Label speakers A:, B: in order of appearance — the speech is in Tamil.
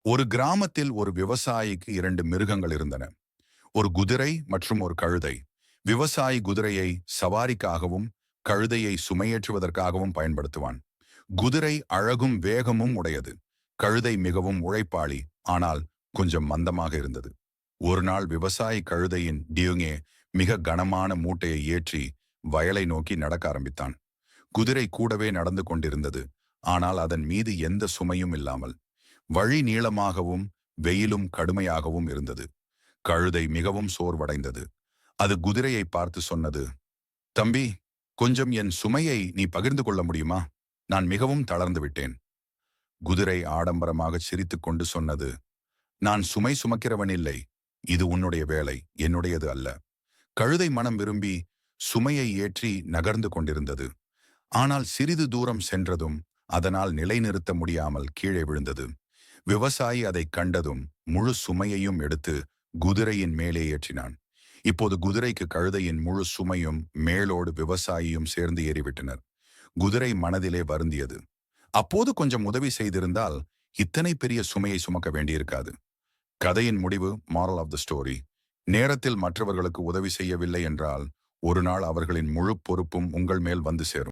A: ஒரு கிராமத்தில் ஒரு விவசாயிக்கு இரண்டு மிருகங்கள் இருந்தன. ஒரு குதிரை மற்றும் ஒரு கழுதை. விவசாயி குதிரையை சவாரிக்காகவும் கழுதையை சுமையேற்றுவதற்காகவும் பயன்படுத்துவான். குதிரை அழகும் வேகமும் உடையது. கழுதை மிகவும் உழைப்பாளி, ஆனால் கொஞ்சம் மந்தமாக இருந்தது. ஒரு நாள் விவசாயி கழுதையின் டியூங்கே மிக கனமான மூட்டையை ஏற்றி வயலை நோக்கி நடக்க ஆரம்பித்தான். குதிரை கூடவே நடந்து கொண்டிருந்தது, ஆனால் அதன் மீது எந்த சுமையும் இல்லாமல். வழி நீளமாகவும் வெயிலும் கடுமையாகவும் இருந்தது. கழுதை மிகவும் சோர்வடைந்தது. அது குதிரையை பார்த்து சொன்னது, தம்பி, கொஞ்சம் என் சுமையை நீ பகிர்ந்து கொள்ள முடியுமா? நான் மிகவும் தளர்ந்து விட்டேன். குதிரை ஆடம்பரமாக சிரித்துக்கொண்டு சொன்னது, நான் சுமை சுமக்கிறவன் இல்லை. இது உன்னுடைய வேலை, என்னுடையது அல்ல. கழுதை மனம் விரும்பி சுமையை ஏற்றி நகர்ந்து கொண்டிருந்தது. ஆனால் சிறிது தூரம் சென்றதும் அதனால் நிலைநிறுத்த முடியாமல் கீழே விழுந்தது. விவசாயி அதை கண்டதும் முழு சுமையையும் எடுத்து குதிரையின் மேலே ஏற்றினான். இப்போது குதிரைக்கு கழுதையின் முழு சுமையும் மேலோடு விவசாயியும் சேர்ந்து ஏறிவிட்டனர். குதிரை மனதிலே வருந்தியது. அப்போது கொஞ்சம் உதவி செய்திருந்தால் இத்தனை பெரிய சுமையை சுமக்க வேண்டியிருக்காது. கதையின் முடிவு, மாரல் ஆஃப் த ஸ்டோரி: நேரத்தில் மற்றவர்களுக்கு உதவி செய்யவில்லை என்றால் ஒரு நாள் அவர்களின் முழு பொறுப்பும் உங்கள் மேல் வந்து சேரும்.